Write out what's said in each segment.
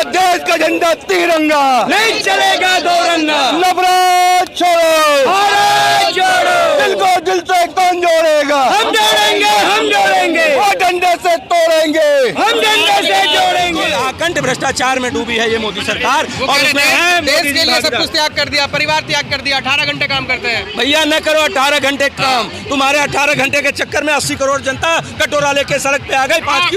देश का झंडा तिरंगा, नहीं चलेगा दो रंगा। नफरत छोड़ो, भारत जोड़ो, दिल को दिल से कौन जोड़ेगा? हम जोड़ेंगे, हम जोड़ेंगे, वो डंडे से तोड़ेंगे, हम डंडे से जोड़ेंगे। आकंठ भ्रष्टाचार में डूबी है ये मोदी सरकार और उसमें है देश के लिए सब कुछ त्याग कर दिया, परिवार त्याग कर दिया, 18 घंटे काम करते हैं। भैया न करो 18 घंटे काम। तुम्हारे 18 घंटे के चक्कर में 80 करोड़ जनता कटोरा लेके सड़क पे आ गई। 5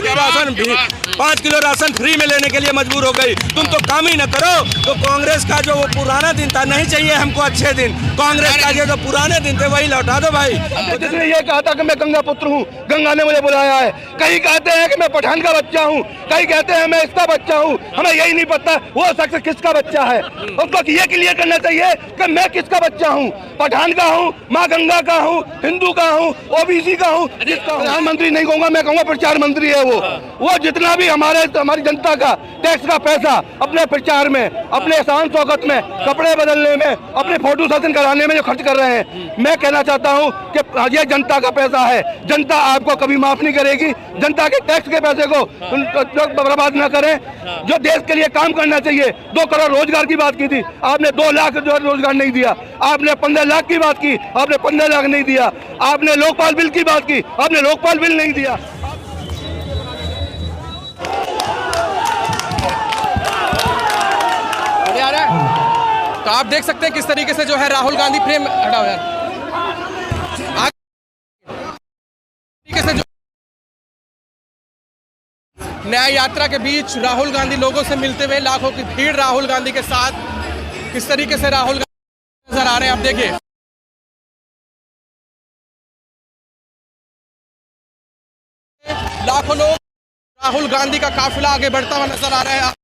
किलो राशन फ्री में लेने के लिए मजबूर हो गई। तुम तो काम ही न करो। तो कांग्रेस का जो वो पुराना दिन था, नहीं चाहिए हमको अच्छे दिन। कांग्रेस का जो पुराने दिन थे वही लौटा दो भाई। जिसने ये कहा था कि मैं गंगा पुत्र हूँ, गंगा ने मुझे बुलाया है। कहीं कहते हैं कि मैं पठान का बच्चा हूँ, कहीं कहते हैं मैं इसका बच्चा हूँ। हमें यही नहीं पता वो शख्स किसका बच्चा है। उसको ये क्लियर करना चाहिए कि मैं किसका बच्चा हूँ, पठान का हूँ, माँ गंगा का हूँ, हिंदू का हूँ, ओबीसी का हूँ, जिसका प्रधानमंत्री नहीं कहूँगा, मैं कहूँगा प्रचार मंत्री है वो जितना भी हमारी जनता का टैक्स का पैसा अपने प्रचार में, अपने शान शौकत में, कपड़े बदलने में, अपने फोटो सेशन कराने में जो खर्च कर रहे हैं, मैं कहना चाहता हूँ कि ये जनता का पैसा है। जनता आपको कभी माफ नहीं करेगी। जनता के टैक्स के पैसे को बर्बाद न करें। जो देश के लिए काम करना चाहिए, 2 करोड़ रोजगार की बात की थी, आपने 2 लाख रोजगार नहीं दिया। आपने 15 लाख की बात की, आपने 15 लाख नहीं दिया। आपने लोकपाल बिल की बात की, आपने लोकपाल बिल नहीं दिया। तो आप देख सकते हैं किस तरीके से जो है राहुल गांधी फ्रेम हटाओ यार, तरीके से जो न्याय यात्रा के बीच राहुल गांधी लोगों से मिलते हुए, लाखों की भीड़ राहुल गांधी के साथ, किस तरीके से राहुल गांधी नजर आ रहे हैं आप देखिए। लाखों लोग, राहुल गांधी का काफिला आगे बढ़ता हुआ नजर आ रहा है।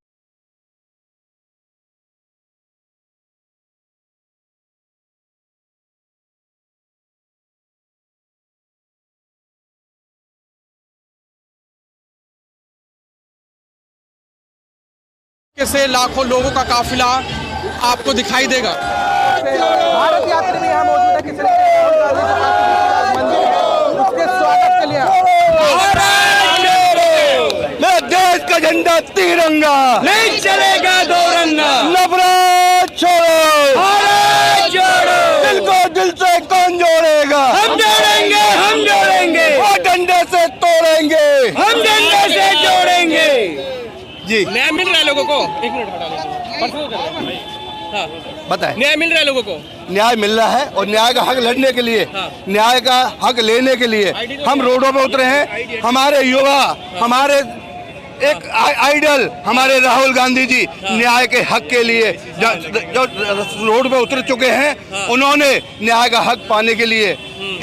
से लाखों लोगों का काफिला आपको दिखाई देगा। भारत यात्री भी यहाँ मौजूद है, किसी उसके स्वागत के लिए। मैं देश का झंडा तिरंगा, नहीं चलेगा दो रंगा। नफरत छोड़ो, भारत जोड़ो, दिल को दिल से कौन जोड़ेगा? हम जोड़ेंगे, हम जोड़ेंगे, वो डंडे से तोड़ेंगे, हम डंडे से जोड़ेंगे। जी न्याय मिल रहा है लोगों को? एक मिनट हटा लीजिए। हाँ बताएं। न्याय मिल रहा है लोगों को? न्याय मिल रहा है और न्याय का हक लड़ने के लिए, न्याय का हक लेने के लिए हम रोडों पे उतरे हैं। हमारे युवा, हमारे एक आइडल हमारे राहुल गांधी जी न्याय के हक के लिए जो रोड पे उतर चुके हैं, उन्होंने न्याय का हक पाने के लिए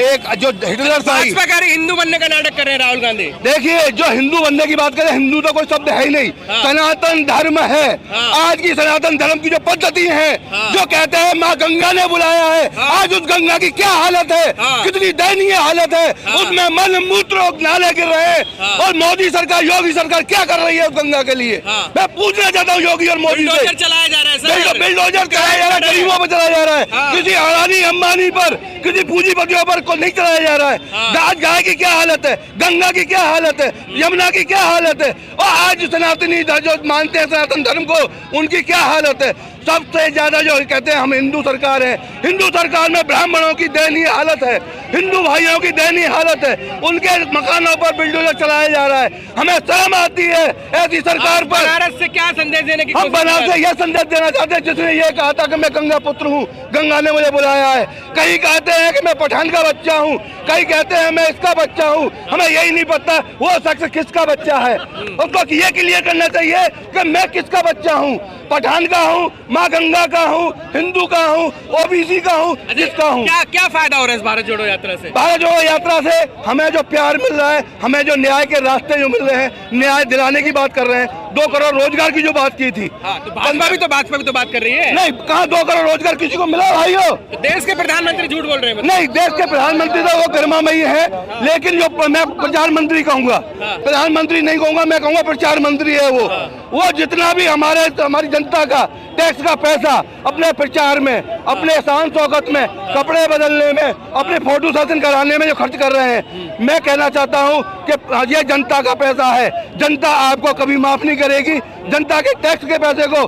एक जो हिटलर भाजपाकारी हिंदू बनने का नाटक कर रहे हैं राहुल गांधी। देखिए, जो हिंदू बनने की बात करें, हिंदू तो कोई शब्द है ही नहीं। सनातन धर्म है। आज की सनातन धर्म की जो पद्धति है, जो कहते हैं माँ गंगा ने बुलाया है, आज उस गंगा की क्या हालत है, कितनी दयनीय हालत है। उसमें मल मूत्र नाले गिर रहे हैं और मोदी सरकार, योगी सरकार क्या कर रही है उस गंगा के लिए? मैं पूछना चाहता हूँ योगी और मोदी से। चलाया जा रहा है, बिल्डोजर चलाया जा रहा है, गरीबों पर चलाया जा रहा है, किसी अडानी अंबानी पर, किसी पूंजीपतियों पर को नहीं चलाया जा रहा है। आज गाय की क्या हालत है, गंगा की क्या हालत है, यमुना की क्या हालत है, और आज सनातनी जो मानते हैं सनातन धर्म को, उनकी क्या हालत है। सबसे ज्यादा जो कहते हैं हम हिंदू सरकार है, हिंदू सरकार में ब्राह्मणों की दयनीय हालत है, हिंदू भाइयों की दयनीय हालत है। उनके मकानों पर बिल्डोजर चलाया जा रहा है। हमें शर्म आती है ऐसी सरकार पर। बनारस से क्या संदेश देने की? हम बनारस से यह संदेश देना चाहते हैं, जिसने ये कहा था कि मैं गंगा पुत्र हूँ, गंगा ने मुझे बुलाया है। कहीं कहते हैं कि मैं पठान का बच्चा हूँ, कहीं कहते हैं मैं इसका बच्चा हूँ। हमें यही नहीं पता वो शख्स किसका बच्चा है। उसको ये क्लियर करना चाहिए कि मैं किसका बच्चा हूँ, पठान का हूँ, माँ गंगा का हूँ, हिंदू का हूँ, ओबीसी का हूँ, जिसका हूँ। क्या फायदा हो रहा है इस भारत जोड़ो यात्रा से? भारत जोड़ो यात्रा से हमें जो प्यार मिल रहा है, हमें जो न्याय के रास्ते जो मिल रहे हैं, न्याय दिलाने की बात कर रहे हैं। 2 करोड़ रोजगार की जो बात की थी, तो भाजपा भी तो बात कर रही है। नहीं, कहाँ 2 करोड़ रोजगार किसी को मिला भाइयों? तो देश के प्रधानमंत्री झूठ बोल रहे हैं। नहीं, देश के प्रधानमंत्री तो वो गरिमामयी है, लेकिन जो मैं प्रधानमंत्री कहूँगा, प्रधानमंत्री नहीं कहूँगा, मैं कहूँगा प्रचार मंत्री है वो जितना भी हमारी जनता का टैक्स का पैसा अपने प्रचार में, अपने शान शौकत में, कपड़े बदलने में, अपने फोटो सेशन कराने में जो खर्च कर रहे हैं, मैं कहना चाहता हूं कि ये जनता का पैसा है, जनता आपको कभी माफ नहीं करेगी। जनता के टैक्स के पैसे को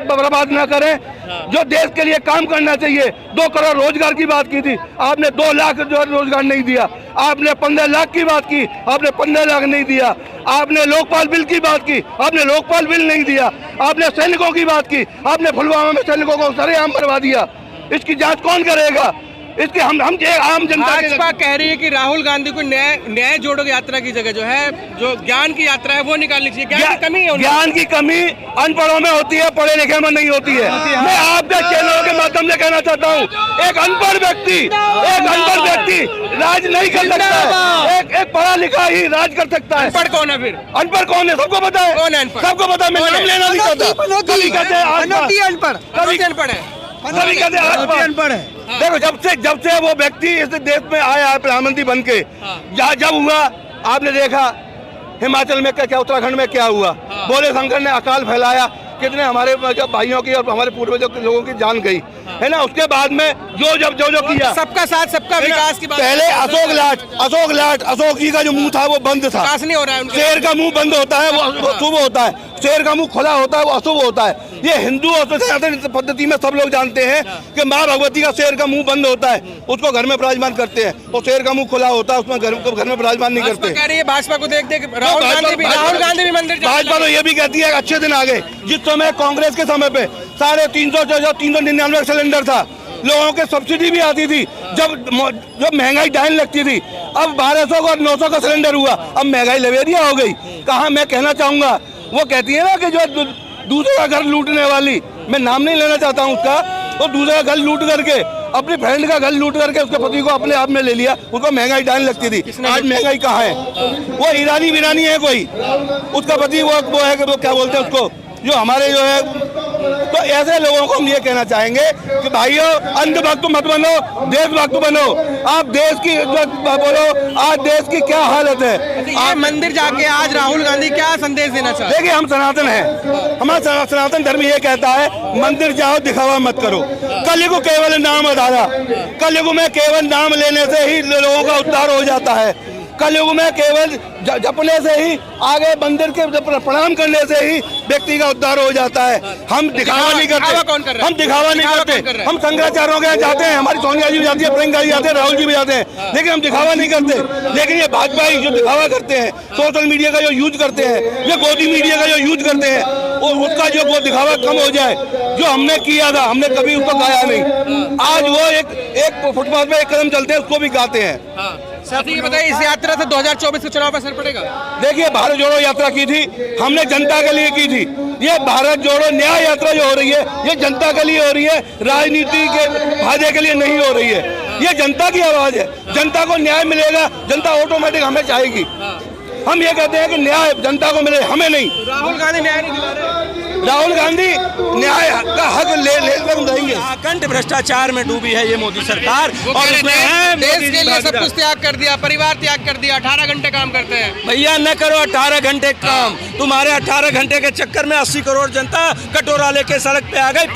बर्बाद ना करें। जो देश के लिए काम करना चाहिए, 2 करोड़ रोजगार की बात की थी, आपने 2 लाख जो रोजगार नहीं दिया। आपने 15 लाख की बात की, आपने 15 लाख नहीं दिया। आपने लोकपाल बिल की बात की, आपने लोकपाल बिल नहीं दिया। आपने सैनिकों की बात की, आपने पुलवामा में सैनिकों को सरेआम करवा दिया। इसकी जांच कौन करेगा? इसके हम आम जनता भाजपा कह रही है कि राहुल गांधी को न्याय जोड़ो यात्रा की जगह जो है, जो ज्ञान की यात्रा है वो निकालनी चाहिए। ज्ञान की कमी है, ज्ञान की कमी अनपढ़ों में होती है, पढ़े लिखे में नहीं होती है। मैं आपके चैनलों के माध्यम से कहना चाहता हूँ, एक अनपढ़ व्यक्ति राज नहीं कर सकता है। एक पढ़ा लिखा ही राज कर सकता है। अनपढ़ कौन है फिर? अनपढ़ कौन है? सबको पता है। कौन है अनपढ़? सबको पता है। मैं नाम लेना नहीं चाहता। कभी कहते हैं अनपढ़, कभी अनपढ़ है, कभी कहते हैं अनपढ़ है। देखो, जब से वो व्यक्ति इस देश में आया है प्रधानमंत्री बन के, जब हुआ आपने देखा हिमाचल में क्या, उत्तराखंड में क्या हुआ। बोले शंकर ने अकाल फैलाया, कितने हमारे भाइयों की और हमारे पूर्वजों के लोगों की जान गई है ना। उसके बाद में जो किया, सबका साथ सबका विकास की बात। पहले अशोक जी का जो मुंह था वो बंद था। विकास नहीं हो रहा है। शेर का मुंह बंद होता है वो शुभ होता है, शेर का मुंह खुला होता है वो अशुभ होता है। ये हिंदू और सनातन पद्धति में सब लोग जानते हैं कि माँ भगवती का शेर का मुंह बंद होता है, उसको घर में विराजमान करते हैं, और शेर का मुंह खुला होता है उसमें घर में विराजमान नहीं करते। कह रही है भाजपा को देख राहुल गांधी भी मंदिर। भाजपा तो ये भी कहती है अच्छे दिन आ गए। जिस समय कांग्रेस के समय पे 399 सिलेंडर था, लोगों के सब्सिडी भी आती थी, जब महंगाई डाइन लगती थी, अब 1200 और 900 का सिलेंडर हुआ, अब महंगाई लवेरिया हो गई। कहाँ मैं कहना चाहूंगा, वो कहती है ना कि जो दूसरा घर लूटने वाली, मैं नाम नहीं लेना चाहता हूँ उसका, वो दूसरा घर लूट करके अपनी फ्रेंड का घर लूट करके उसके पति को अपने आप में ले लिया, उसको महंगाई डालने लगती थी। आज महंगाई कहाँ है? वो ईरानी है कोई, उसका पति वो है कि वो क्या बोलते हैं उसको, जो हमारे जो है। तो ऐसे लोगों को हम ये कहना चाहेंगे कि भाइयों, अंधभक्त मत बनो, देशभक्त बनो। आप देश की बोलो, आज देश की क्या हालत है। आप मंदिर जाके आज राहुल गांधी क्या संदेश देना चाहते हैं? देखिए, हम सनातन हैं, हमारा सनातन धर्म ये कहता है मंदिर जाओ, दिखावा मत करो। कलयुग केवल नाम आधारा, कलयुग में केवल नाम लेने से ही लोगों का उद्धार हो जाता है। कलयुग में केवल जपने से ही, आगे मंदिर के प्रणाम करने से ही व्यक्ति का उद्धार हो जाता है। हम दिखावा नहीं करते, हम दिखावा नहीं करते। हम शंकराचार्यों के यहाँ जाते हैं, हमारी सोनिया जी भी जाती है, प्रियंका जी जाते हैं, राहुल जी भी जाते हैं, लेकिन हम दिखावा नहीं करते। लेकिन ये भाजपा ही जो दिखावा करते हैं, सोशल मीडिया का जो यूज करते हैं, ये गोदी मीडिया का जो यूज करते हैं, और उसका जो वो दिखावा कम हो जाए। जो हमने किया था, हमने कभी उसको गाया नहीं। आज वो एक फुटपाथ में एक कदम चलते हैं, उसको भी गाते हैं। ये बताइए, इस यात्रा से 2024 के चुनाव पर असर पड़ेगा? देखिए, भारत जोड़ो यात्रा की थी, हमने जनता के लिए की थी। ये भारत जोड़ो न्याय यात्रा जो हो रही है, ये जनता के लिए हो रही है, राजनीति के फायदे के लिए नहीं हो रही है। ये जनता की आवाज है, जनता को न्याय मिलेगा, जनता ऑटोमेटिक हमें चाहेगी। हम ये कहते हैं कि न्याय जनता को मिले, हमें नहीं। राहुल गांधी न्याय नहीं दिला रहे। राहुल गांधी न्याय का हक ले देंगे। आकंठ भ्रष्टाचार में डूबी है ये मोदी सरकार, और उसमें है देश के लिए सब कुछ त्याग कर दिया, परिवार त्याग कर दिया, 18 घंटे काम करते हैं। भैया न करो 18 घंटे काम, तुम्हारे 18 घंटे के चक्कर में 80 करोड़ जनता कटोरा लेके सड़क पे आ गई।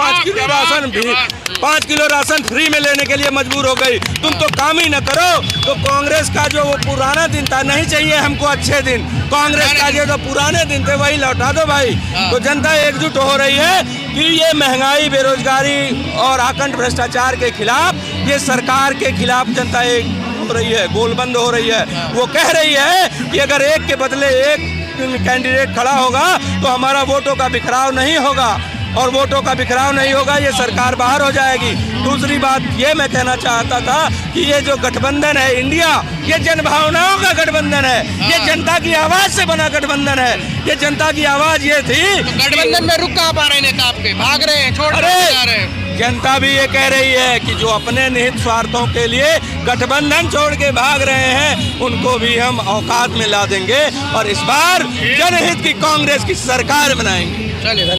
5 किलो राशन फ्री में लेने के लिए मजबूर हो गई। तुम तो काम ही न करो। तो कांग्रेस का जो वो पुराना दिन था, नहीं चाहिए हमको अच्छे दिन, कांग्रेस का जो पुराने दिन थे वही लौटा दो भाई। तो जनता एकजुट हो रही है कि ये महंगाई, बेरोजगारी और आकंठ भ्रष्टाचार के खिलाफ, ये सरकार के खिलाफ जनता एक हो रही है, गोलबंद हो रही है। वो कह रही है कि अगर एक के बदले एक कैंडिडेट खड़ा होगा तो हमारा वोटों का बिखराव नहीं होगा, और वोटों का बिखराव नहीं होगा, ये सरकार बाहर हो जाएगी। दूसरी बात ये मैं कहना चाहता था कि ये जो गठबंधन है इंडिया, ये जनभावनाओं का गठबंधन है, ये जनता की आवाज से बना गठबंधन है। ये जनता की आवाज ये थी। तो गठबंधन में रुक कहाँ पा रहे नेता आपके? भाग रहे हैं, छोड़ रहे हैं। जनता भी ये कह रही है कि जो अपने निहित स्वार्थों के लिए गठबंधन छोड़ के भाग रहे हैं, उनको भी हम औकात में ला देंगे, और इस बार जनहित की कांग्रेस की सरकार बनाएंगे। चलिए।